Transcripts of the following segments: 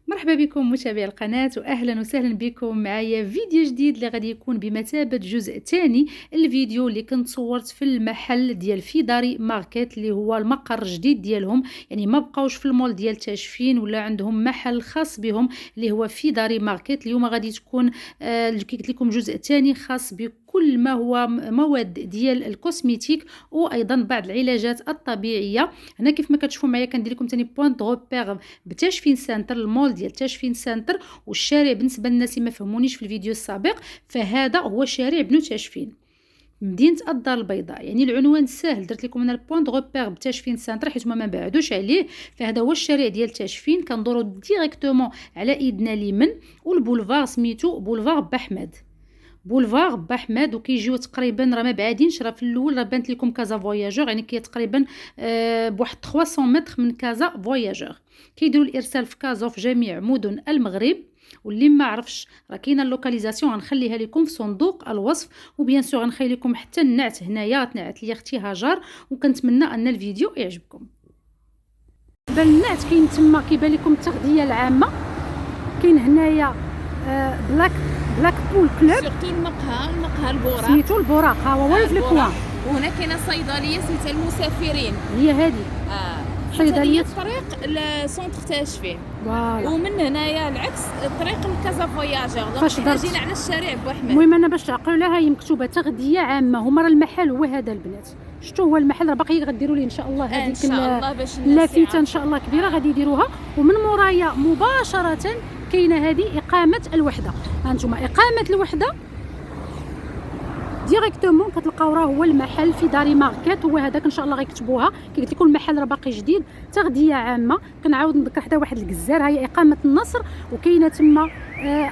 مرحبا بكم متابعي القناة واهلا وسهلا بكم معايا فيديو جديد اللي غادي يكون بمثابة جزء ثاني. الفيديو اللي كنت صورت في المحل ديال في داري ماركت اللي هو المقر الجديد ديالهم، يعني ما بقاوش في المول ديال تاشفين ولا عندهم محل خاص بهم اللي هو في داري ماركت. اليوم غادي تكون كي قلت لكم جزء ثاني خاص بكل ما هو مواد ديال الكوسميتيك وايضا بعض العلاجات الطبيعيه. هنا كيف ما كتشوفوا معايا كندير لكم ثاني بوين دو ريبير بتاشفين سنتر، المول ديال تاشفين سنتر. والشارع بالنسبه للناس اللي ما فهمونيش في الفيديو السابق، فهذا هو شارع بنو تاشفين، مدينه الدار البيضاء. يعني العنوان ساهل، درت لكم انا البوين دو ريبير بتاشفين سنتر حيت ما بعدوش عليه. فهذا هو الشارع ديال تاشفين، كندورو ديريكتومون على ايدنا اليمين، والبولفار سميتو بولفار باحمد، بولفار باحمد. وكيجيو تقريبا راه ما بعادينش، راه في الاول راه بانت لكم كازا فواياجور، يعني كي تقريبا بواحد 300 متر من كازا فواياجور. كيديروا الارسال في كازا في جميع مدن المغرب. واللي ما عرفش راه كاينه اللوكاليزاسيون غنخليها لكم في صندوق الوصف، وبيان سور غنخلي لكم حتى النعت هنايا، تنعت لي اختي هاجر. وكنتمنى ان الفيديو يعجبكم. النعت كاين تما كيبان لكم التغذيه العامه، كاين هنايا بلاك بول كلوب، سورتو المقهى البوراق سميتو البوراق. ها هو في الكوان. وهنا كاينه صيدليه سميتها المسافرين، هي هذه صيدليه الطريق لسونتر تاشفين. فوالا. ومن هنايا العكس الطريق لكازا فواياجور. فاش دونك درت جينا على الشارع بوحمد. المهم انا باش تعقلوا لها هي مكتوبه تغذيه عامه، هما راه المحل هو هذا البنات. شتو هو المحل راه باقي غديروا ليه ان شاء الله ان هذيك شاء الله باش اللافته ان شاء الله كبيره غادي يديروها. ومن مورايا مباشره كاينه هذه اقامه الوحده. ها انتم اقامه الوحده ديريكتومون كتلقاو راه هو المحل في داري ماركت، هو هذاك ان شاء الله غيكتبوها. كي قلت لكم المحل راه باقي جديد، تغذيه عامه. كنعاود نذكر حتى واحد الجزار، هي اقامه النصر، وكاينه تما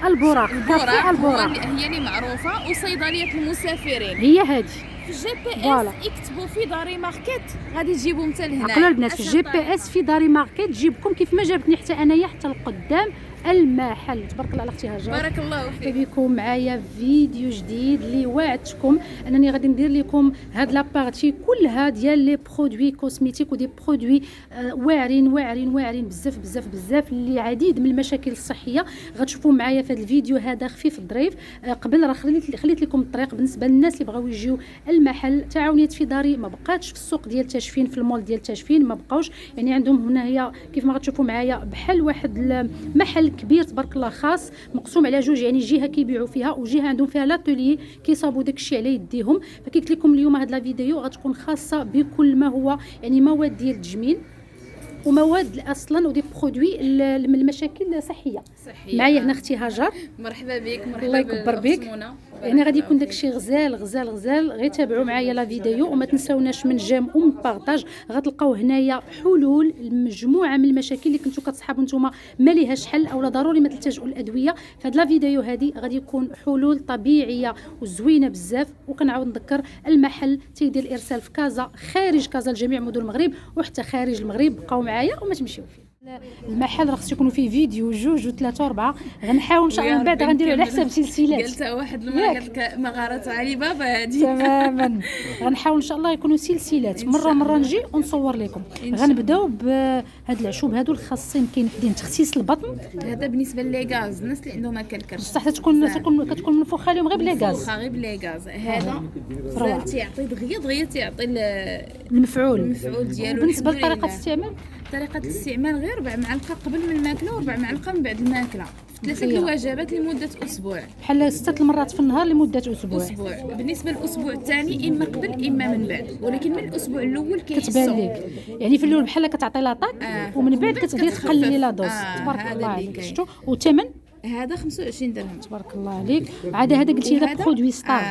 البوراق، كافي البوراق هي اللي معروفه. وصيدليه المسافرين هي هذه. في الجي بي اس يكتبوا في داري ماركت غادي تجيبوا حتى لهنا. عقلوا البنات في الجي بي اس في داري ماركت تجيبكم كيف ما جابتني حتى انايا حتى القدام المحل. تبارك الله على اختي هاجر، بارك الله فيك. بكم معايا فيديو جديد اللي وعدتكم انني غادي ندير لكم هاد لابارتي كلها ديال لي برودوي كوسميتيك ودي برودوي واعرين واعرين واعرين بزاف بزاف بزاف للعديد من المشاكل الصحيه. غتشوفوا معايا في هذا الفيديو هذا خفيف الظريف. قبل راه خليت لكم الطريق بالنسبه للناس اللي بغاو يجيو المحل. تعاونيات في داري ما بقاتش في السوق ديال تاشفين، في المول ديال تاشفين ما بقاوش، يعني عندهم هنايا كيف ما غتشوفوا معايا بحال واحد المحل كبير تبارك الله خاص مقسوم على جوج، يعني جهه كيبيعوا فيها وجهه عندهم فيها لاتولي كيصاوبوا داكشي على يديهم. فكيقلت لكم اليوم هاد لا فيديو غتكون خاصه بكل ما هو يعني مواد ديال التجميل ومواد اصلا ودي برودوي من المشاكل صحيه. معايا هنا اختي هاجر، مرحبا بك. مرحبا الله يكبر بك. يعني غادي يكون داكشي غزال غزال غزال. غير تابعوا معايا لا فيديو وما تنساوناش من جيم ومن بارطاج. غتلقاو هنايا حلول لمجموعه من المشاكل اللي كنتو كتصحابوا نتوما ما ليهاش حل اولا ضروري ما تلتجؤوا للادويه. فهاد لا فيديو هذه غادي يكون حلول طبيعيه وزوينه بزاف. وكنعاود نذكر المحل تيدير الارسال في كازا، خارج كازا لجميع مدن المغرب وحتى خارج المغرب. بقاو معايا وما تمشيو فيه. المحل راه خصو يكونوا فيه فيديو جوج وثلاثه وربعه. غنحاول ان شاء الله من بعد غنديروا على حساب سلسلات. قالت واحد المره قالت لك مغاره علي بابا هذه تماما. غنحاول ان شاء الله يكونوا سلسلات، مره نجي ونصور لكم. غنبداو بهاد العشوب هادو الخاصين كاين وحدين تخسيس البطن. هذا بالنسبه لي غاز، الناس اللي عندهم الكركر بصح كتكون منفوخه لهم غير بلا غاز. غير بلا غاز. هذا تيعطي دغيا تيعطي المفعول ديالو. بالنسبه لطريقه الاستعمال، طريقه الاستعمال غير 4 معالق قبل من الماكله و4 معالق من بعد الماكله في 3 الوجبات لمده اسبوع، بحال 6 المرات في النهار لمده اسبوع. بالنسبه للاسبوع الثاني اما قبل اما من بعد، ولكن من الاسبوع الاول كتبان لك يعني في الاول بحال كتعطي لاطاك ومن بعد كتبدي تقللي لا دوز. تبارك الله عليك. شفتوا والثمن هذا 25 درهم. تبارك الله عليك. عاد هذا قلتي هذا برودوي ستار.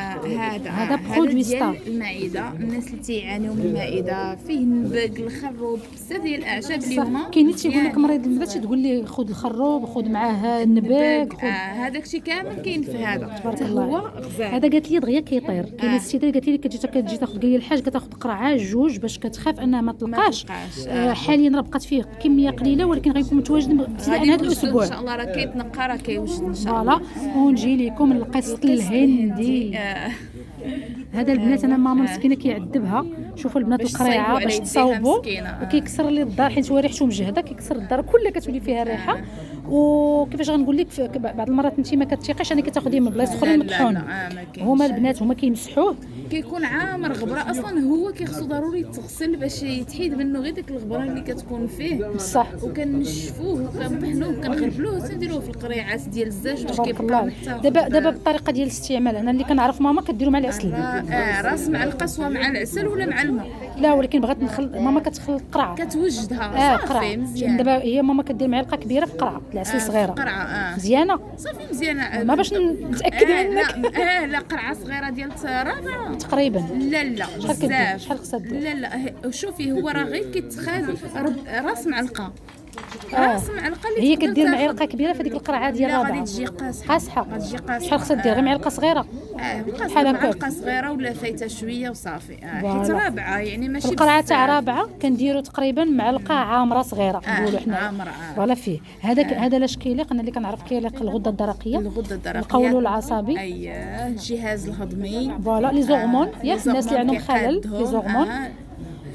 هذا برودوي ستار المعده. الناس اللي تيعانيو من المعده فيه النبق الخروب بزاف ديال الاعشاب اللي هما كاين اللي تيقول لك مريض المعده تقول لي خذ الخروب خذ معاه النباق هذاك الشيء كامل كاين في هذا. تبارك الله. هو هذا قالت لي دغيا كيطير. كاين السيده قالت لي كتجي تاخذ قال لي الحاج كتاخذ قرعه جوج باش كتخاف انها ما تلقاش. حاليا راه بقات فيه كميه قليله ولكن غيكون متواجد ابتداء هذا الاسبوع ان شاء الله. راه كيتنقى راه كيوجد ان شاء الله. ونجي لكم القسط الهندي. هذا البنات انا ماما مسكينه كيعذبها شوفوا البنات باش القريعه تصايبوا باش على تصاوبوا يديها مسكينة. وكيكسر لي الدار حيت هو ريحته مجهده، كيكسر الدار كلها كتولي فيها ريحه. وكيفاش غنقول لك بعض المرات انت ما كتثيقيش انك كتاخديه من بلايص اخرين مطحون. ما كاينش. هما البنات هما كيمسحوه كيكون عامر غبره اصلا، هو كيخصو ضروري يتغسل باش يتحيد منه غير ديك الغبره اللي كتكون فيه بصح. وكنشفوه وكنطحنوه وكنغربلوه تنديروه في القريعات ديال الزاج باش تبارك كيبقى الله. محتفظ. دابا بالطريقه ديال الاستعمال، انا اللي كنعرف ماما كديروا مع العسل. راس مع القصوه مع العسل ولا مع الماء. لا ولكن بغات ماما كتخلط قرعه كتوجدها قرعه صافي مزيان. دابا هي ماما كدير معلقه كبيره في قرعه العسل صغيره قرعه مزيانه صافي مزيانه ما باش نتاكد منك. لا قرعه صغيره ديال ربع تقريبا. لا شحال كدير؟ بزاف. شحال خصها دير؟ لا شوفي هو راه غير كيتخاد راس معلقه. راس معلقه اللي هي تقدر كدير تاخد. معلقه كبيره في ديك القرعه ديال لا الرابعه غادي تجي قاصحه. قاصحه. غتجي قاصحه. شحال خصها دير؟ غير معلقه صغيره بحال هكا. معلقه صغيره ولا فايته شويه وصافي. حيت فوالا. رابعه يعني ماشي القرعه تاع بزاف. رابعه كنديروا تقريبا معلقه عامره صغيره نقولوا حنا عامرة. فوالا فيه هذا لاش كيليق. انا اللي كنعرف كيليق الغده الدرقيه، الغده الدرقيه، القولون العصبي، اييه الجهاز الهضمي، فوالا لي زورمون ياك الناس اللي عندهم خلل لي زورمون.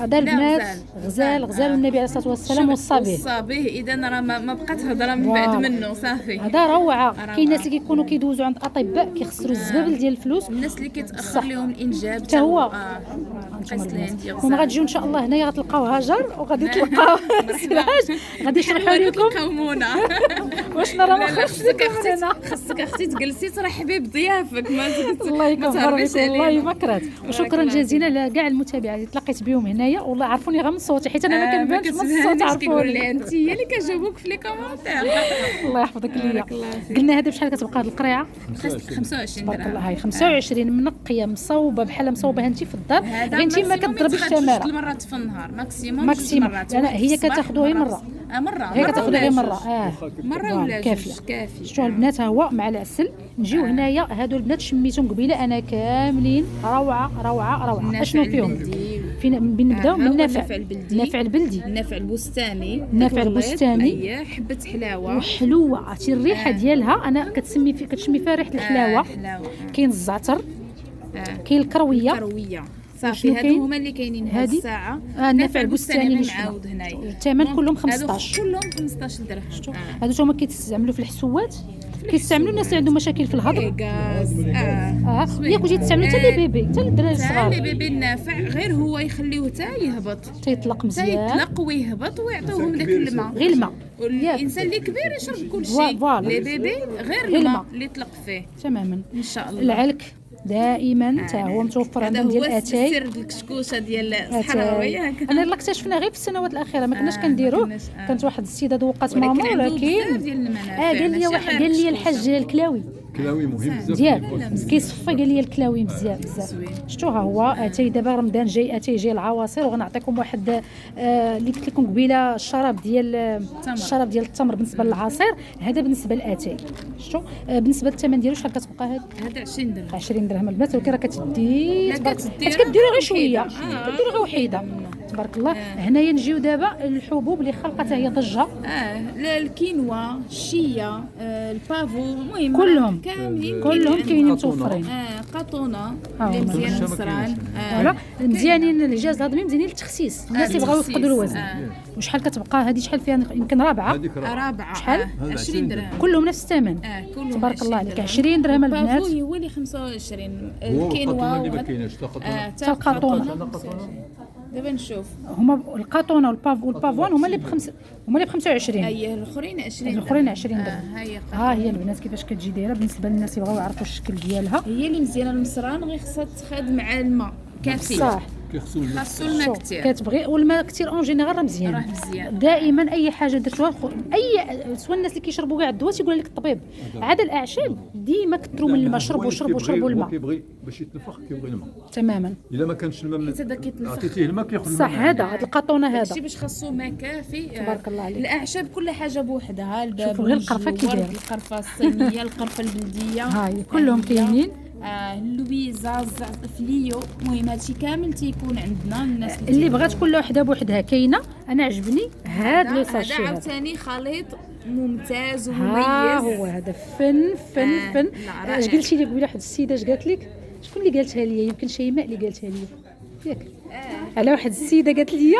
هذا البنات غزال النبي عليه الصلاه والسلام والصابيه. اذا راه ما بقات هضره من بعد منه صافي. هذا روعه. كاين الناس اللي كيكونوا كيدوزوا عند اطباء كيخسروا الزبابل ديال الفلوس، الناس اللي كيتاخر لهم الانجاب حتى هو. هما غتجيو ان شاء الله هنايا غتلقاو هاجر وغادي تلقاو سراج غادي يشرحوا لكم قومونا واش راه ما خصك اختي تجلسي ترحبي بضيافك. ما الله يكبر بك والله ما كرهت. وشكرا جزيلا لكاع المتابعين اللي تلاقيت بهم هنايا، والله عرفوني غير من صوتي حيت انا ما كنبانش من الصوت. عرفوني انت هي اللي كجاوبوك في لي كومونتير. الله يحفظك ليا. قلنا هذه بشحال كتبقى هذه القريعه؟ 25 تبارك الله. درهم. هاي 25 منقيه مصوبه بحال مصوبه انت في الدار، غير انت ما كتضربيش التماره. 2 مرات في النهار ماكسيموم. لا هي كتاخذوها غير مره. هي كتاخذها غير مره. مره ولا كافيه. كافي. شفتوا البنات ها هو مع العسل. نجيو هنايا هادو البنات شميتهم قبيله انا كاملين روعه روعه روعه. اشنو فيهم؟ نبداو من النافع البلدي، النافع البستاني، اييه حبه حلاوه وحلوه. عرفتي الريحه ديالها انا كتشمي فيها ريحه الحلاوه. كاين الزعتر، كاين الكرويه صافي. هادو هما اللي كاينين هذه الساعه. النافع البستاني اللي معاود هنايا الثمن كلهم 15. كلهم 15 درهم. هادو هما كيتستعملوا في الحسوات، كيستعملوا الناس اللي عندهم مشاكل في الهضم. ياك وجيت تستعملوا حتى لي بيبي حتى الدراري الصغار. لي بيبي النافع غير هو يخليوه حتى يهبط، تيطلق مزيان، يطلق ويهبط ويعطوهم داك الماء. غير الماء. الانسان اللي كبير يشرب كل شيء. لي بيبي غير الماء اللي يطلق فيه تماما ان شاء الله. العلك دائما حتى هو متوفر عندهم ديال الاتاي. هذا هو سر الكشكوشه ديال الصحراويه. انا اللي اكتشفنا غير في السنوات الاخيره ما كناش كنديروه. كانت واحد السيده ذوقات ماما ولكن قال لي قال لي الحاج الكلاوي مهم بزاف مزيان كيصفى. قال لي الكلاوي مزيان بزاف. شفتوا ها هو اتاي دابا رمضان جاي، اتاي جاي العواصر، وغنعطيكم واحد اللي قلت لكم قبيله الشراب ديال التمر بالنسبه للعصير. هذا بالنسبه للاتاي. شفتوا بالنسبه للثمن ديالو شحال كتبقى هذه؟ 20 درهم البنات. ولكن راه كتدي كديروا غير شويه، كديروا غير وحيده. تبارك الله. هنايا نجيو دابا الحبوب اللي خلقتها هي ضجه. الكينوا، الشيا، البافو، المهم كلهم كاينين متوفرين. قطونه اللي مزيان مصران. فوالا مزيانين الجهاز الهضمي، مزيانين للتخسيس. الناس اللي بغاو يفقدوا الوزن. وشحال كتبقى هذه؟ شحال فيها؟ يمكن رابعه. شحال؟ 20 درهم. كلهم نفس الثمن. تبارك الله عليك. 20 درهم البنات. البافو هو اللي 25. الكينوا اللي ما كايناش حتى القطونه. دابا نشوف هما القاطونه والبافوان هما اللي ب 25. اييه الاخرين 20 درهم. ها هي البنات كيفاش كتجي دايره بالنسبه للناس اللي بغاو يعرفوا الشكل ديالها. هي اللي مزيانه المصران، غير خصها تخاد مع الماء كافي. صح خاصو الماء كثير. كتبغي والماء كثير اون جينيرال راه مزيان. دائما اي حاجه درتوها سواء الناس اللي كيشربوا كاع الدواء تيقول لك الطبيب عاد الاعشاب ديما كثروا من الماء. شربوا الماء. كيبغي باش يتنفخ كيبغي الماء تماما. الا ما كانش الماء عطيتيه الماء كياخذ الماء. صح. هذا القطونه هذا داكشي باش خاصو ماء كافي. تبارك الله عليك. الاعشاب كل حاجه بوحدها. الباب، شوفوا غير القرفه كي دايره، القرفه الصينيه، القرفه البلديه، هاي كلهم كاينين. اللويزا، الزعفليو، المهم هادشي كامل تيكون عندنا. الناس اللي بغات كل وحده بوحدها كاينه. انا عجبني هذا لو ساشي. هذا عاوتاني خليط ممتاز ومميز. هو هذا فن. اش قلتي لي قبيله واحد السيده اش قالت لك؟ شكون اللي قالتها لي؟ يمكن شيماء اللي قالتها لي ياك. على واحد السيده قالت لي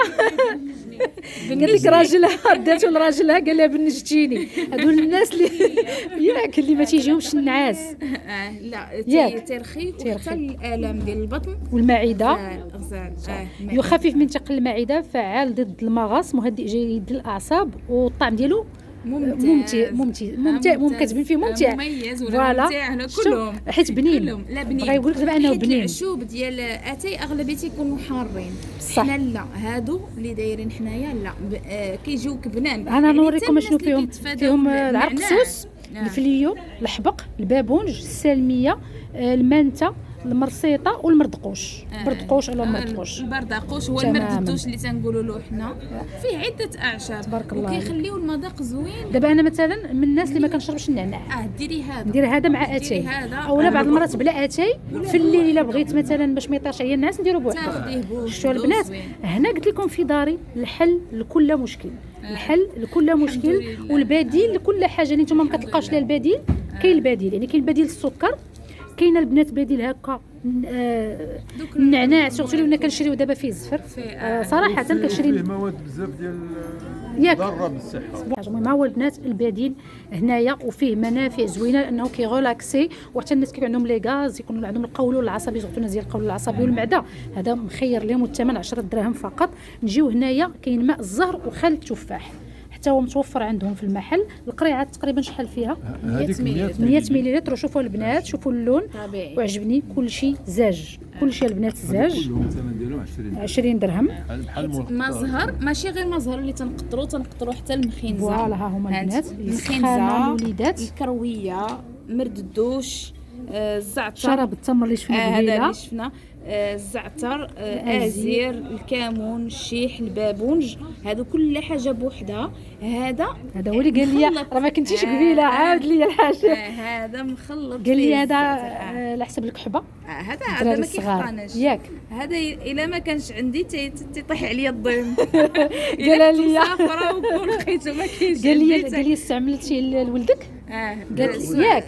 قالت لك راجلها داتو لراجلها قال لها بنجتيني. هادو الناس اللي ياك اللي ما تيجيهمش النعاس. لا ترخي وحتى الالم ديال البطن والمعده غزال. يخفف من ثقل المعده، فعال ضد المغص، مهدئ جيد للاعصاب، والطعم ديالو ممتع كتبين فيه ممتع. مميز ولا ممتع على كلهم حيت بنين. لا بنين. بغا يقول لك دابا انه بنين. العشوب ديال اتاي اغلبيه تيكونوا حارين. صح. حنا لا، هادو اللي دايرين حنايا لا كيجيوك بنان. انا نوريكم شنو فيهم العرقسوس، نعم. الفليو، الحبق، البابونج، السلميه، المانتا، المرسيطه والمردقوش. المردقوش ولا المردقوش، البردقوش هو المرددوش اللي تنقولوا له حنا. فيه عده اعشاب تبارك الله، وكيخليو المذاق زوين. دابا انا مثلا من الناس اللي ما كنشربش النعناع، ديري هذا، ندير هذا مع اتاي، اولا بعض المرات بلا اتاي في الليل الا بغيت مثلا باش ما يطيرش عليا الناس نديرو بوحدو. شفتوا البنات، هنا قلت لكم في داري الحل لكل مشكل، الحل لكل مشكل والبديل لكل حاجه. اللي نتوما ما كتلقاوش لها البديل، كاين البديل، يعني كاين بديل السكر، كاين البنات بديل هكا النعناع. سورتو اللي كنشريو دابا فيه الزفر، صراحه كنشري فيه مواد بزاف ديال ياك ضاره بالصحه. المهم هو البنات البديل هنايا، وفيه منافع زوينه لانه كيغولاكسي، وحتى الناس كيكون عندهم لي غاز، يكون عندهم القولون العصبي، زغتونا ديال القولون العصبي والمعده، هذا مخير لهم الثمن 10 دراهم فقط. نجيو هنايا كاين ماء الزهر وخل التفاح، حتى هو متوفر عندهم في المحل. القريعات تقريبا شحال فيها؟ 100 مليلتر. وشوفوا البنات، شوفوا اللون طبيعي وعجبني كل شيء زاج، كل شيء البنات زاج. كلهم الثمن ديالهم 20 درهم. بحال ما زهر، ماشي غير ما زهر اللي تنقطروا حتى المخنزه. فوالا ها هما البنات، المخنزه، الوليدات، الكرويه، مرددوش، الزعتر، شراب التمر اللي شفنا هذا قبيله، اللي شفنا، الزعتر، ازير، الكمون، الشيح، البابونج، هادو كل حاجه بوحدها. هذا هو اللي قال لي راه ما كنتيش قبيله، عاود لي الحاجه. هذا مخلط، قال لي هذا على حسب الكحبه، هذا ما كيخطاناش ياك. هذا الا ما كانش عندي تيطيح عليا الضيم. قال لي صافره وكل لقيته ما كاينش. قال لي استعملتي لولدك، قالت ياك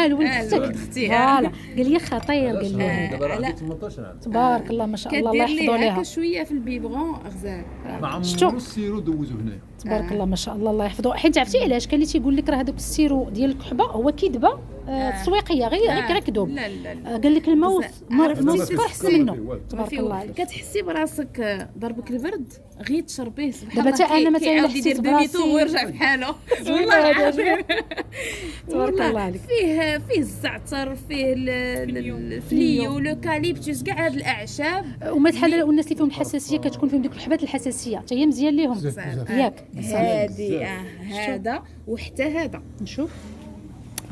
الولد اختي فوالا، قال لي خطير، قال لي دابا راه 18 عام. تبارك الله ما شاء الله، الله يحفظوا ليها. شويه في البيبغون غزال، ما عمرو السيرو دوزو هنايا. تبارك الله ما شاء الله، الله يحفظه. حيت عرفتي علاش كان اللي تيقول لك راه هذوك السيرو ديال الكحبه هو كذبه تسويقيه، غير كذوب. لا قال لك الموز السكر احسن منه. تبارك الله عليك. كتحسي براسك ضربك البرد غير تشربيه، سبحان دابا الله. حتى انا مثلا حسيت براسي ويرجع بحاله والله العظيم. تبارك الله عليك. فيه الزعتر، فيه الفليو، لوكاليبتوس، كاع هاد الاعشاب. ومثلا والناس اللي فيهم الحساسيه كتكون فيهم ديك الحبات الحساسيه حتى هي مزيان ليهم ياك. هادي هذا وحتى هذا نشوف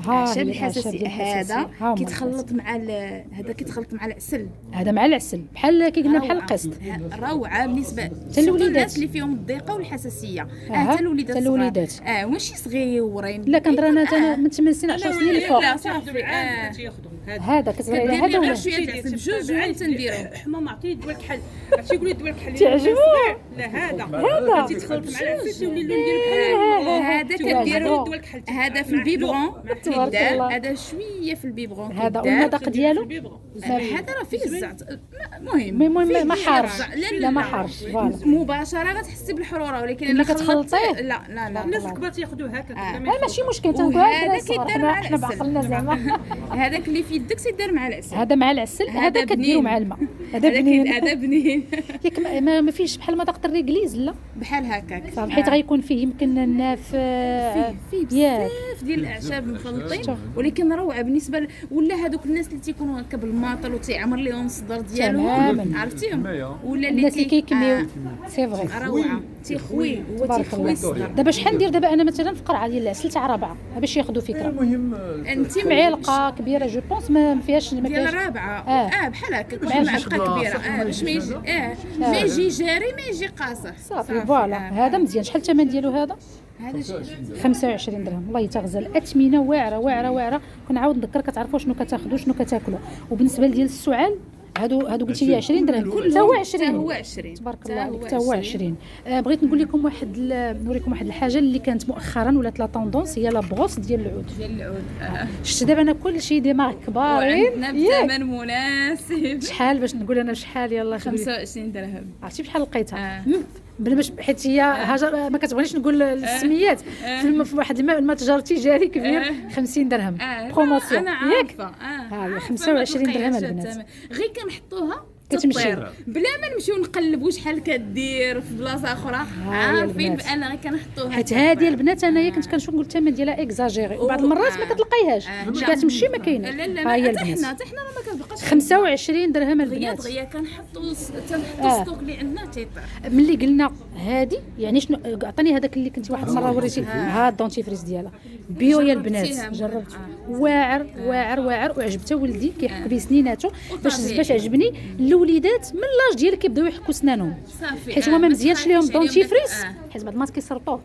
اعشاب الحساسيه. هذا كيتخلط مع هذا كيتخلط مع العسل، هذا مع العسل بحال كي قلنا بحال القسط. روعه بالنسبه للوليدات، الناس اللي فيهم الضيقه والحساسيه. حتى الوليدات ماشي صغيورين. لا كنهضر انا من 8 سنين 10 سنين الفوق. لا صافي هذا كتبغي على هذا ولا شويه العسل بجوج وين تنديرو حما ما عطيه دول الكحل، عرفتي يقولوا دول الكحل تعجبو. لا هذا تيتخلط مع العسل تولي اللون ديال هذا كنديرو دول الكحل. هذا في البيبغون تبارك الله. هذا شويه في البيبغون هذا والمذاق ديالو هذا راه فيه الزعتر. المهم ما حارش، لا ما حارش. فوالا مباشره غتحسي بالحروره، ولكن الا كتخلطيه لا الناس الكبار تياخذوا هكا. ماشي مشكل، تنقول هذا كيدار مع حنا بعقلنا زعما. هذاك اللي في يدك تيدار مع العسل، هذا مع العسل، هذا كديرو مع الماء. هذا بنين، هذا بنين. ياك ما فيش بحال مذاق الريغليز، لا بحال هكاك صافي، حيت غيكون فيه يمكن الناف فيه بزاف ديال الاعشاب مخلطين، ولكن روعه بالنسبه ولا هذوك الناس اللي تيكونوا هكا بالماطل وتيعمر لهم الصدر ديالهم، عرفتيهم، ولا الناس اللي كيكميو. سي فغي روعه تيخوي، هو تيخوي الصدر. دابا شحال ندير دابا انا مثلا في قرعه ديال العسل تاع 4 باش ياخذوا فكره. المهم انت معلقه كبيره جو بونس ما فيهاش ديال الرابعه بحال هكا كل معلقه كبيره باش ما يجي ما يجي جاري ما يجي قاصح. صافي فوالا. هذا مزيان. شحال الثمن ديالو هذا؟ هذا 25 درهم. الله يتغزل، اثمنه واعره واعره واعره. كنعاود نذكر كتعرفوا شنو كتاخذوا شنو كتاكلوا. وبالنسبه ديال السعال هادو قلتي لي 20 درهم حتى هو 20 هو 20 تبارك الله عليك حتى هو 20. بغيت نقول لكم نوريكم واحد الحاجه اللي كانت مؤخرا ولات لا طوندونس، هي لا بروس ديال العود. شفت دابا انا كلشي دي مارك كبارين وعندنا بثمن مناسب. شحال باش نقول انا بشحال؟ يلا 25 درهم. عرفتي بشحال لقيتها؟ بلا باش حيت هي هاجر ما كتبغيش نقول السميات في واحد المتجر تجاري كبير 50 درهم بروموسيون ياك. ها هي 25 درهم البنات. غير كنحطوها كتمشي بلا ما نمشيو نقلبوا شحال كدير في بلاصه اخرى، عارفين بان غير كنحطوها. حيت هذه البنات انايا كنت كنشوف نقول الثمن ديالها اكزاجيري، وبعض المرات ما كتلقايهاش كتمشي ما كايناش. ها هي البنات حنا ما كنبقاش 25 درهم البنات. دغيا كنحطوا الستوك اللي عندنا تيطير. ملي قلنا هذه يعني شنو، عطيني هذاك اللي كنتي واحد المره وريتي، ها الدونتيفريس ديالها بيو يا البنات. جربت واعر واعر واعر وعجبته ولدي كيحك بسنيناتو باش عجبني. الوليدات من لاج ديالك كيبداو يحكوا سنانهم حيت هما ما مزيانش ليهم دونتيفريس حيت بعض المرات كيسرطوه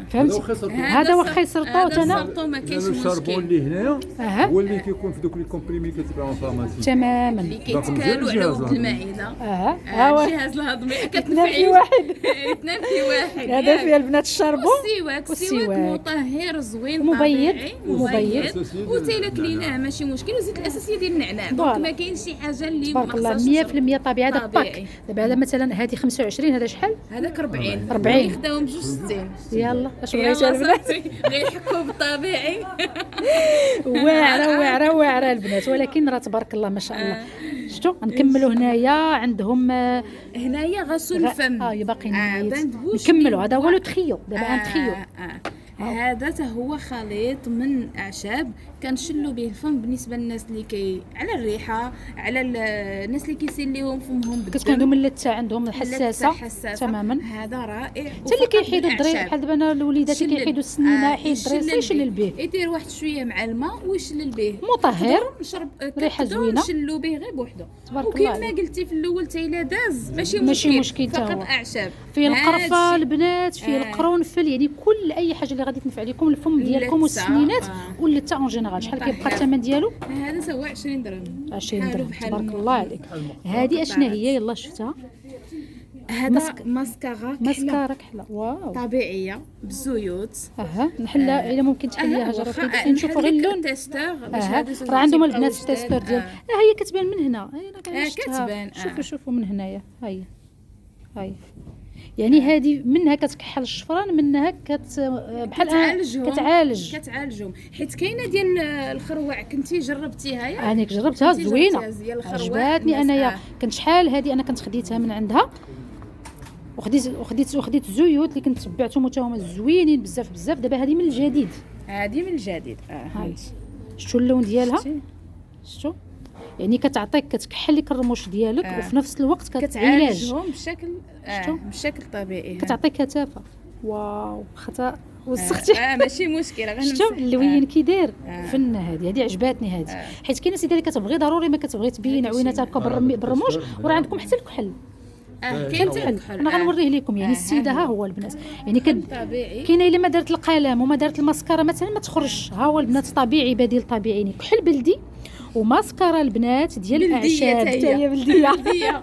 فهمتي. هذا واخا يسرطوه انا ما كاينش الشربون اللي هنايا هو اللي كيكون في دوك لي كومبريمي كتباعوا فارماسي تماما اللي كيتكالوا على ود المعده. الجهاز الهضمي كتنام في واحد تنام في واحد. هذا فيها البنات الشربون والسواك مطهر زوين مبيض وتيلك ليناه ماشي مشكل. وزيت الاساسيه ديال النعناع دونك ما كاينش شي حاجه اللي تبارك الله 100% طبيعي. هذا باك دابا هذا مثلا هذه 25 هذا شحال؟ هذاك 40 40 ب 60. يلا اش بغيتي البنات غير يحكوا بالطبيعي. واعره البنات ولكن راه تبارك الله ما شاء الله. شفتوا نكملوا هنايا عندهم هنايا غسول الفم باقي نكملوا. هذا هو لو تخيو دابا ان تخيو. هذا هو خليط من اعشاب كنشلوا به الفم بالنسبه للناس اللي على الريحه، على الناس اللي كيسيل لهم فمهم كتكون عندهم اللثه عندهم حساسه تماما. هذا رائع. حتى اللي كيحيدوا الضريح بحال دابا انا الوليدات اللي كيحيدوا السنينه يحيد الضريح يشلل به، يدير واحد شويه مع الماء ويشلل به مطهر نشرب ريحه زوينه نشلوا به غير بوحده. تبارك الله. وكما قلتي في الاول حتى الا داز ماشي مشكل فقط اعشاب. فيه القرفه البنات، فيه القرنفل، يعني كل اي حاجه اللي غادي تنفع لكم الفم ديالكم والسنينات واللثه اون جينيرال. شحال كيبقى الثمن ديالو؟ هذا هو 20 درهم. 20 درهم تبارك الله عليك. هذه اشنا هي؟ يلا شفتها. هذا ماسكارا كحله واو طبيعيه بالزيوت. نحلها الا ممكن تحليها. جربتي نشوفوا غير اللون راه عندهم البنات التيستور ديال هي كتبان من هنا. انا كتبان شوفوا من هنايا هاي يعني هذه منها كتكحل الشفران، منها كتعالجهم حيت كاينه ديال الخروع كنتي جربتيها ياك؟ انا جربتها زوينه عجباتني انايا. كنت شحال هذه انا كنت خديتها من عندها وخديت زيوت اللي كنت تبعتهم حتى هما زوينين بزاف. دابا هذه من الجديد هاي شفتوا اللون ديالها؟ شفتوا يعني كتكحل لك الرموش ديالك وفي نفس الوقت كتعالجهم بشكل طبيعي. كتعطيك كثافه. واو خطا وسختي ماشي مشكله. شفتوا اللوين كي داير فن. هذه عجباتني هذه حيت كاينه سيدي اللي كتبغي ضروري ما كتبغي تبين عويناتها هكا بالرموش وراه عندكم حتى الكحل. انا غنوريه لكم يعني السيده ها هو البنات يعني كاينه الا ما دارت القلم وما دارت الماسكارا مثلا ما تخرجش. ها هو البنات طبيعي بديل طبيعي يعني كحل بلدي وماسكارا البنات ديال الاعشاب حتى هي بلديه.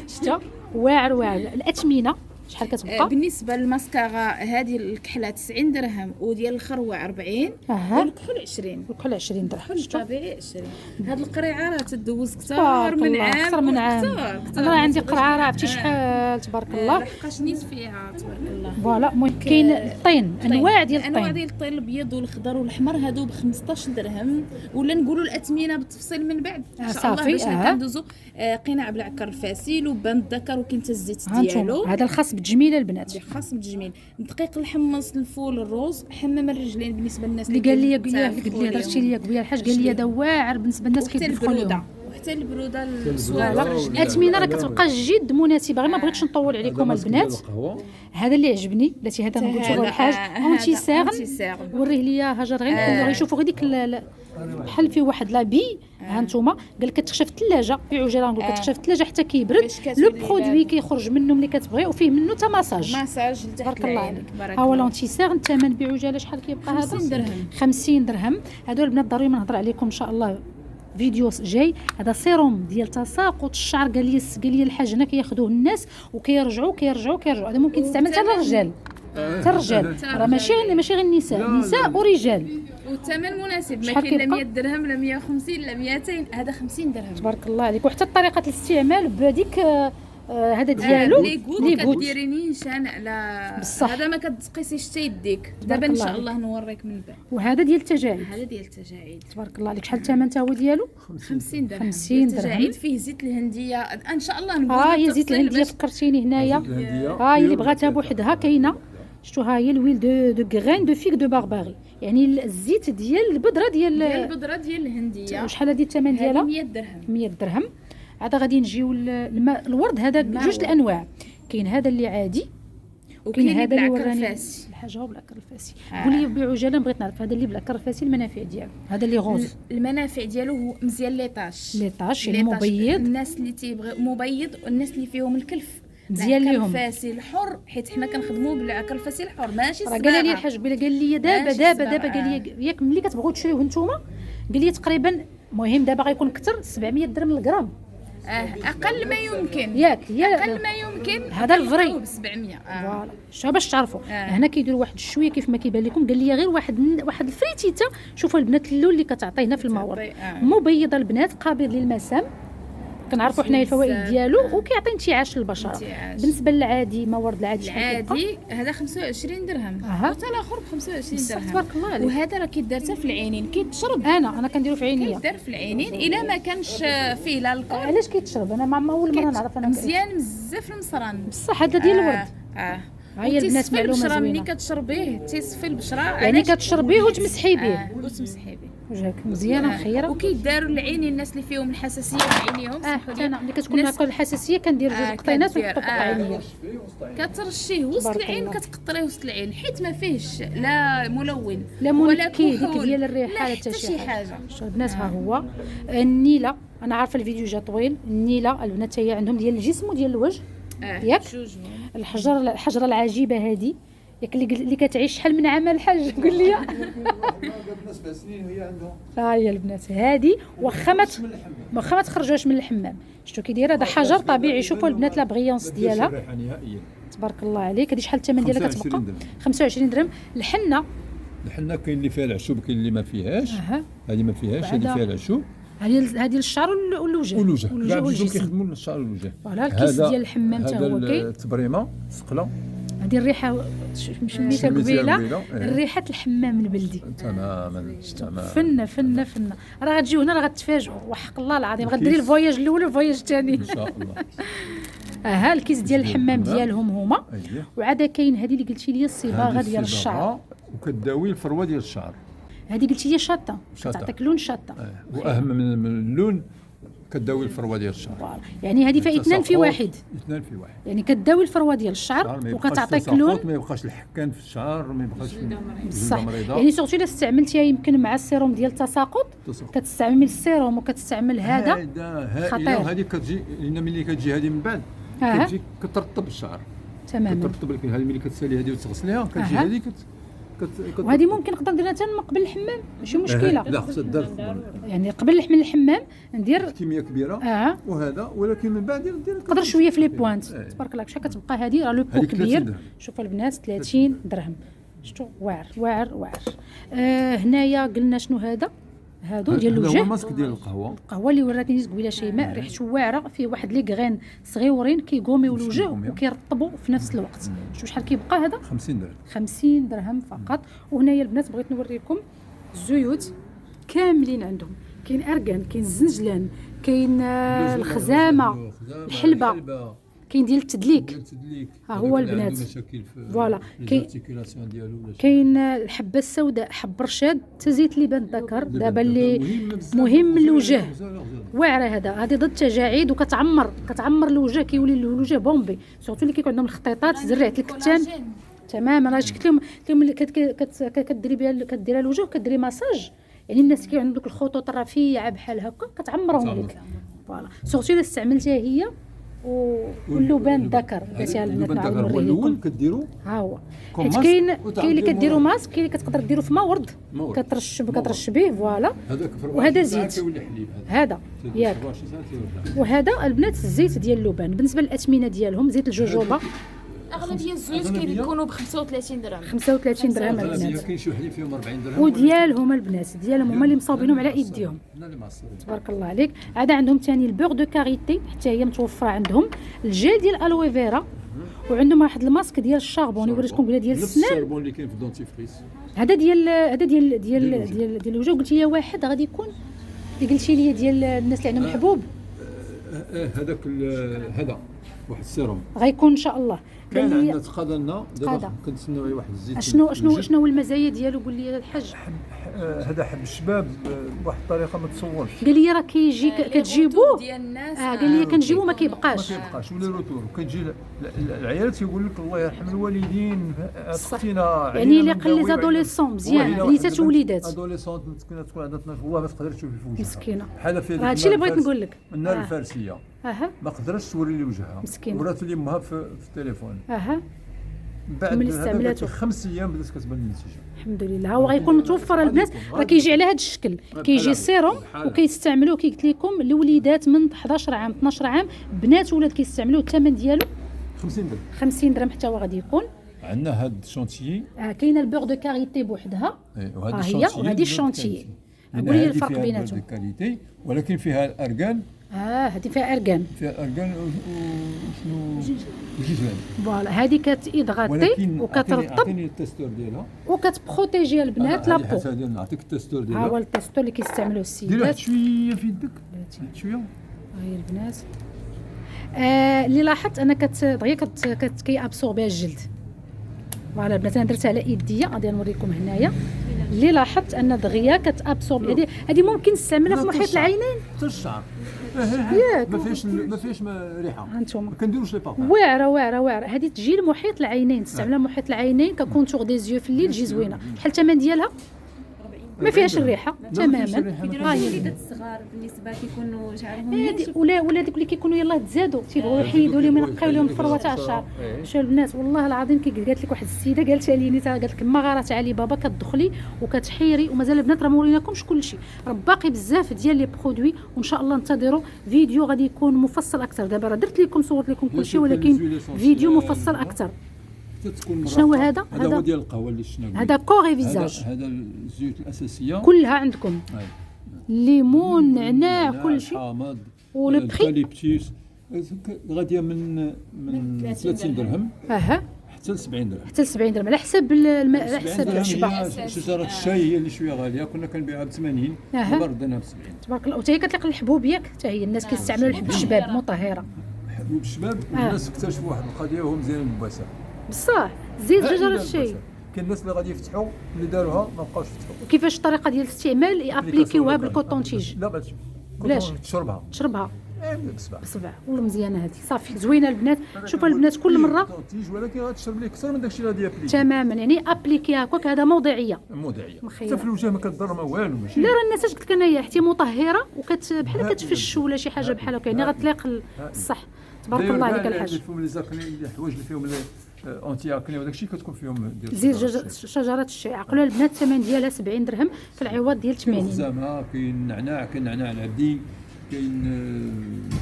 شتا واعر. الاثمنه شحال كتبقى؟ بالنسبه للماسكارا هذه الكحله 90 درهم وديال الخروع 40 والكحل 20. الكحل 20 درهم طبيعي 20. هاد القريعه راه تدوز كثر من عام. انا عندي قرعه راه عرفتي شحال تبارك الله لحقاش نيت فيها تبارك الله. فوالا المهم كاين الطين انواع ديال الطين الابيض والخضر والاحمر هادو ب 15 درهم. ولا نقولوا الاثمنه بالتفصيل من بعد ان شاء الله باش كندوزو. قناع بالعكر الفاسيل وبان الذكر وكاين حتى الزيت ديالو. هذا الخاص بالتجميل البنات. خاص بالتجميل. دقيق الحمص الفول الروز حمام الرجلين بالنسبه للناس اللي قال لي هضرتي لي قبيله الحاج قال لي هذا واعر بالنسبه للناس كيدخلوا لهم. حتى البروده السوالف. الاثمنه راه كتبقى جد مناسبه. غير ما بغيتش نطول عليكم البنات. هذا اللي عجبني بلاتي هذا نقول شوفوا الحاج اونتي ساغن وريه ليا هاجر غير يشوفوا غير ديك بحال فيه واحد لابي. ها نتوما قال لك كتخشى في الثلاجه في عجاله نقول كتخشى في الثلاجه حتى كيبرد. لو برودوي كيخرج منه ملي كتبغي وفيه منه حتى مساج تبارك الله عليك. ها هو لونتي ساغن الثمن بعجاله شحال كيبقى هذا؟ 50 درهم. 50 درهم. هادو البنات ضروري ما نهضر عليكم ان شاء الله فيديو جاي. هذا سيروم ديال تساقط الشعر. قال لي الحاج هنا كياخذوه الناس وكيرجعوا. هذا ممكن تستعمل حتى للرجال، حتى الرجال، راه ماشي غير النساء، نساء ورجال. والثمن مناسب، ما كاين لا 100 درهم لا 150 لا 200، هذا 50 درهم. تبارك الله عليك. وحتى طريقه الاستعمال بهذيك هذا ديالو لي غوت كديري نيشان على بصح. هذا ما كتقيسيش حتى يديك. دابا ان شاء الله نوريك من بعد. وهذا ديال التجاعيد. هذا ديال التجاعيد. تبارك الله عليك. شحال الثمن تا هو ديالو؟ 50 درهم. 50 درهم. التجاعيد فيه زيت الهنديه ان شاء الله نقول هي زيت الهنديه فكرتيني هنايا. هي اللي بغاتها بوحدها كاينه. شفتوا ها هي الويل دو غرين دو فيك دو بارباري، يعني الزيت ديال البذره ديال الهنديه. وشحال هذه الثمن ديالها؟ 100 درهم. 100 درهم. عاد غادي نجيو الورد. هذا جوج الانواع، كاين هذا اللي عادي وكاين هذا اللي وراني الحاجه بلا كرفاسي. قولي بعجاله بغيت نعرف هذا اللي بلا كرفاسي المنافع ديالو. هذا اللي غوز المنافع ديالو هو مزيان ليطاش يعني مبيض. الناس اللي تيبغي مبيض والناس اللي فيهم الكلف مزيان ليهم. الكرفاسي الحر، حيت حنا كنخدموا بالكرفاسي الحر ماشي صباغه. قال لي الحاج بلا قال لي دابا قال لي ياك ملي كتبغيو تشريوه نتوما قال لي تقريبا المهم دابا غيكون اكثر 700 درهم للغرام. اقل ما يمكن ياك اقل ما يمكن هذا الفري ب 700. فوالا شوف باش تعرفوا. هنا كيديروا واحد شويه كيف ما كيبان لكم. قال لي غير واحد الفريتيتا. شوفوا البنات اللون اللي كتعطيه هنا في المورد مبيضه البنات قابل للمسام. كنعرفوا حنايا الفوائد ديالو وكيعطي انتعاش للبشره. بالنسبه للعادي المورد العادي هذا 25 درهم وحتى الاخر ب 25 درهم. تبارك الله عليك. وهذا راه كيدار حتى في العينين كيتشرب. انا كنديرو في عينيا. كيدار في العينين الا ما كانش فيه لا الكحول. علاش كيتشرب؟ انا ما اول مره نعرف. انا مزيان بزاف المصران بصح هذا ديال الورد. هي البنات معلومه زوينه. ملي كتشربيه تيصفي البشره، يعني كتشربيه وتمسحي به وتمسحي به وجهك مزيانه مخيره. وكيداروا العينين الناس اللي فيهم الحساسيه في عينيهم. انا ملي كتكون هكا الحساسيه كندير جوج قطينات ونحطو في عينيا. كترشيه وسط العين، كتقطريه وسط العين حيت ما فيهش لا ملون لا منكي ديك ديال الريحه لا حتى شي حاجه. شوف البنات ها هو النيله. انا عارفه الفيديو جا طويل. النيله البنات هي عندهم ديال الجسم وديال الوجه ياك. الحجره العجيبه هذه ياك اللي كتعيش شحال من عام الحاج قول لي. قبل 7 سنين وهي عندهم. هي البنات هذه واخا ما تخرجوش من الحمام. شفتوا كي دايره؟ هذا حجر طبيعي. شوفوا البنات لا بريونس ديالها تبارك الله عليك. هذه شحال الثمن ديالها كتبقى؟ 25 درهم. الحنه كاين اللي فيها العشوب كاين اللي ما فيهاش. هذه ما فيهاش، هذه فيها العشوب. هذه الشعر والوجه كاع بجوج كيخدموا الشعر والوجه. فوالا الكيس ديال الحمام حتى هو كاين. التبريمه ثقله. هذه الريحه سميتها قبيله ريحه الحمام البلدي. تماما فنه راه غتجيو هنا راه غتفاجئوا وحق الله العظيم. غديري الفواياج الاول والفواياج الثاني ان شاء الله. ها الكيس ديال الحمام ديالهم هما. وعاد كاين هذه اللي قلتي لي الصباغه ديال الشعر وكداوي الفروه ديال الشعر. هذه قلتي لي شاطه كتعطيك لون شاطه. واهم من اللون كداوي الفروه ديال الشعر. يعني هذه فيها اثنان في واحد. يعني كداوي الفروه ديال الشعر وكتعطيك لون. ما يبقاش الحكان في الشعر، ما يبقاش صح. يعني سورتو الا استعملتيها يمكن مع السيروم ديال التساقط كتستعمل السيروم وكتستعمل هذا خطير. هذه كتجي لان ملي كتجي هذه من بعد كتجي كترطب الشعر تماما. كترطب لك هذه ملي كتسالي هذه وتغسليها كتجي هذه وهذه ممكن نقدر نديرها حتى قبل الحمام ماشي مشكله. لا خصها تدار يعني قبل من الحمام ندير كميه كبيره وهذا، ولكن من بعد ندير نقدر شويه في لي بوينت. تبارك الله شحال كتبقى هذه راه لو بو كبير. شوفوا البنات 30 درهم. شفتوا واعر. هنايا قلنا شنو هادو ديال الوجه. هو الماسك ديال القهوه اللي وراتني قبيله شيماء ريحته واعره. فيه واحد لي غرين صغيورين كيقوميو الوجه وكيرطبوا في نفس الوقت. شوف شحال كيبقى هذا 50 درهم. 50 درهم فقط. وهنايا البنات بغيت نوريكم الزيوت كاملين عندهم. كاين ارغان، كاين الزنجلان، كاين الخزامه، الحلبه، كاين ديال التدليك. ها هو البنات فوالا. كاين الحبه السوداء، حب رشاد، حتى زيت لبان الذكر دابا اللي مهم للوجه واعره. هذه ضد التجاعيد كتعمر الوجه، كيولي الوجه بومبي. سورتو اللي كيكون عندهم الخطيطات زريعه الكتان تماما. انا قلت لهم اللي كديري بها كديرها الوجه وكديري مساج. يعني الناس اللي عندهم دوك الخطوط الرفيعه بحال هكا كتعمرهم لك فوالا. سورتو الا استعملتيها هي واللبان الذكر قالتيها لنا اللبان الذكر هو الاول كديروا ها هو، حيت كاين اللي كديروا ماسك، كاين اللي كتقدر ديروا في مورد كترش به فوالا، وهذا زيت هذا ياك، وهذا البنات الزيت ديال اللبان. بالنسبه للاثمنه ديالهم زيت الجوجوبا اغلبيه الزيوت كيكونوا ب 35 درهم 35 درهم البنات، كاين شي وحدين فيهم 40 درهم، وديالهم البنات ديالهم هما اللي مصاوبينهم على ايديهم تبارك الله عليك. عاد عندهم ثاني البوغ دو كاريتي حتى هي متوفره عندهم، الجيل ديال الالوي فيرا، وعندهم واحد الماسك ديال الشاربون اللي وريتكم قبيله ديال السنان، الشاربون اللي كاين في الدونتيفريس هذا ديال الوجه. قلتي لي واحد غادي يكون اللي قلتي لي ديال الناس اللي عندهم الحبوب، هذاك هذا واحد السيروم غيكون ان شاء الله. كان عندنا تقاضى لنا دابا كنتسناو واحد الزيت. شنو هو المزايا ديالو؟ قول لي الحاج. هذا حب الشباب بواحد الطريقه ما تصورش. قال لي راه كيجي كتجيبوه ديال الناس قال لي كنجيبوه ما كيبقاش ولا روتور، كتجي العيال تيقول لك الله يرحم الوالدين اختينا يعني اللي قل لي زادوليسون مزيان بنيتات ووليدات ادوليسون تكون عندها 12 والله ما تقدرش تشوفي في وجهها مسكينه. بحال في هذا الشيء اللي بغيت نقول لك. النار الفارسيه ما قدرتش توري لي وجهها مسكينه، ورات لي امها في التليفون بعد ملي استعملته 5 ايام بدات كتبان النتيجه الحمد لله. هو غيكون متوفر البنات، راه كيجي على هذا الشكل، كيجي سيروم وكيستعملوه كي قلت لكم الوليدات من 11 عام 12 عام، بنات وولاد كيستعملوه. الثمن ديالو 50 درهم 50 درهم حتى هو غادي يكون. عندنا هاد الشونتيي كاينه البوغ دو كاريتي بوحدها وهذا هي، وهذه الشونتيي. قولي لي الفرق بيناتهم. كاليتي ولكن فيها الارغان. هذه فيها ارغان وشنو جيجان فوالا. هذه كتيدغاتي وكترطب عطيني التستور ديالها وكتبروتيجي البنات لابو. نعطيك التستور ديالها. ها هو التستور اللي كيستعملوه السيدات. دير واحد شويه في يدك شويه. هاي البنات اللي لاحظت انا دغيا كيابسوربيها الجلد. فوالا البنات انا درتها على يديا غادي نوريكم هنايا. اللي لاحظت ان دغيا كتابسورب هذه ممكن نستعملها في محيط العينين حتى الشعر ما فيهاش ريحه. هانتوما ما كنديروش لي بابا واعره هذه تجي لمحيط العينين، تستعملها محيط العينين ككونتور دي زيو في الليل تجي زوينه. شحال الثمن ديالها؟ ما فيهاش الريحه تماما. الوليدات الصغار بالنسبه كيكونوا شعرهم ولا ديك اللي كيكونوا يلاه تزادوا تيبغيو يحيدوا لهم ينقيو لهم الفروه تاع الشعر. شوف البنات والله العظيم قالت لك واحد السيده قالتها لي قالت لك ما غارت علي بابا كتدخلي وكتحيري ومازال البنات راه موريناكمش كلشي، راه باقي بزاف ديال لي برودوي وان شاء الله انتظروا فيديو غادي يكون مفصل اكثر. دابا راه درت لكم صورت لكم كلشي ولكن فيديو مفصل اكثر. شنو هو هذا؟ هذا هو ديال القهوه اللي شفنا. هذا كوري فيزاج. هذا الزيوت الاساسيه كلها عندكم. الليمون نعناع كل شيء. الحامض والبخي غاديه من 30 درهم حتى ل 70 درهم. حتى ل 70 درهم على حسب على حسب الشبع. شجره الشاي هي اللي شويه غاليه، كنا كنبيعها ب 80 دابا رديناها ب 70 تبارك الله. وتا هي كتليق الحبوب ياك، حتى هي الناس كيستعملوا الحبوب الشباب مطهره. حبوب الشباب والناس اكتشفوا واحد القضيه وهم مزيانين بالبواسه. بصح زيت شجره الشاي كاين الناس اللي غادي يفتحوا اللي داروها ما بقاوش يفتحوا. وكيفاش الطريقه ديال الاستعمال يابليكيوها بالكوطونتيج؟ لا بلاش تشربها بصبع والله مزيانه هذه صافي زوينه البنات. شوفوا البنات كل مره ولكن غتشرب لك اكثر من داكشي اللي غادي يابليكي تماما، يعني ابليكي هكاك. هذا موضعيه حتى في الوجه ما كضر ما والو ماشي. لا راه الناس اش قلت لك انايا حتى مطهره بحال كتفش ولا شي حاجه بحال هكا، يعني غتليق الصح. تبارك الله عليك الحاج. الفم اللي زاكني الحوايج اللي فيهم اونتي اكني وداك الشيء كتكون فيهم زيت شجره الشاي. عقلوا البنات الثمن ديالها 70 درهم في العوض ديال 80. زعما كاين نعناع، كاين نعناع العبدي، كاين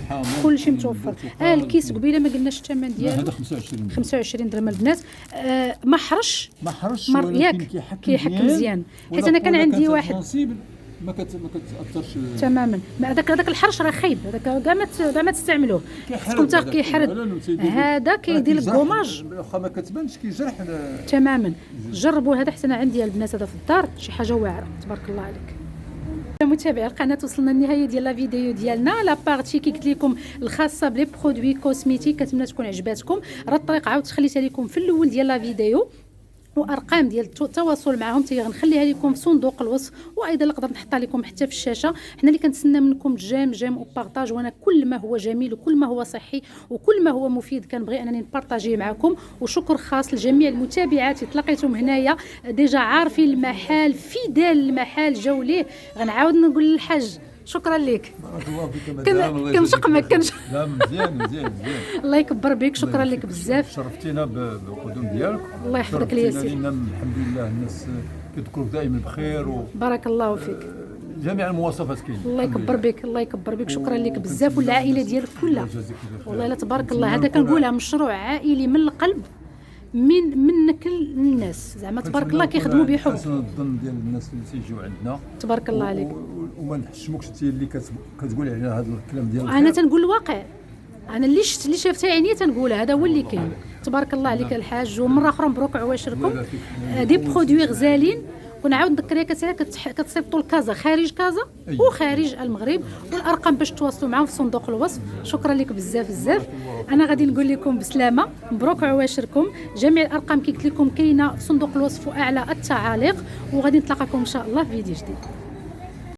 حامض، كلشي متوفر. الكيس قبيله ما قلناش الثمن ديالو. هذا 25 درهم البنات. ما حرش ياك كيحك مزيان. حيت انا كان عندي واحد ما كتاثرش تماما. هذاك الحرش راه خايب، هذاك كاع ما تستعملوه خصكم تا كيحرد. هذا كيدير الكوماج واخا ما كتبانش كيجرح تماما. جربوا هذا حتى انا عندي البنات هذا في الدار شي حاجه واعره تبارك الله عليك. متابعي القناه وصلنا للنهايه ديال لا فيديو ديالنا. لا بارتي كي قلت لكم الخاصه بلي برودوي كوسميتيك كنتمنى تكون عجباتكم. راه الطريقه عاودت خليتها لكم في الاول ديال لا فيديو، وارقام ديال التواصل معهم حتى غنخليها لكم في صندوق الوصف، وايضا نقدر نحطها لكم حتى في الشاشه. حنا اللي كنتسنى منكم جيم وبارطاج، وانا كل ما هو جميل وكل ما هو صحي وكل ما هو مفيد كنبغي انني نبارطاجيه معكم. وشكر خاص لجميع المتابعات اللي تلاقيتهم هنايا ديجا عارفين المحل فيدال المحل جاو ليه. غنعاود نقول للحاج شكرا لك. بارك الله فيك مدام. كنشقمك لا مزيان. الله يكبر بك، شكرا لك بزاف. شرفتينا بالقدوم ديالك. الله يحفظك لي يا سيدي. الحمد لله الناس كيذكروك دائما بخير بارك الله فيك. جميع المواصفات كاينين. الله يكبر بك، الله يكبر بك، شكرا لك بزاف، والعائله ديالك كلها والله لا تبارك الله. هذا كنقولها مشروع عائلي من القلب، من كل الناس زعما تبارك الله كيخدموا بحب. حسن الظن ديال الناس اللي تيجيو عندنا تبارك الله عليك. وما نحشموكش انت اللي كتقول علينا هذا الكلام ديال انا تنقول الواقع، انا اللي شفت اللي شافتها عيني تنقولها، هذا هو اللي كاين. تبارك الله عليك الحاج، ومره اخرى مبروك عواشركم. دي برودوي غزالين، ونعاود نذكرها كتصيفطوا لكازا خارج كازا وخارج المغرب، والارقام باش تواصلوا معاهم في صندوق الوصف. شكرا لك بزاف. انا غادي نقول لكم بسلامه، مبروك عواشركم. جميع الارقام كي قلت لكم كاينه في صندوق الوصف واعلى التعاليق، وغادي نتلاقاكم ان شاء الله في فيديو جديد.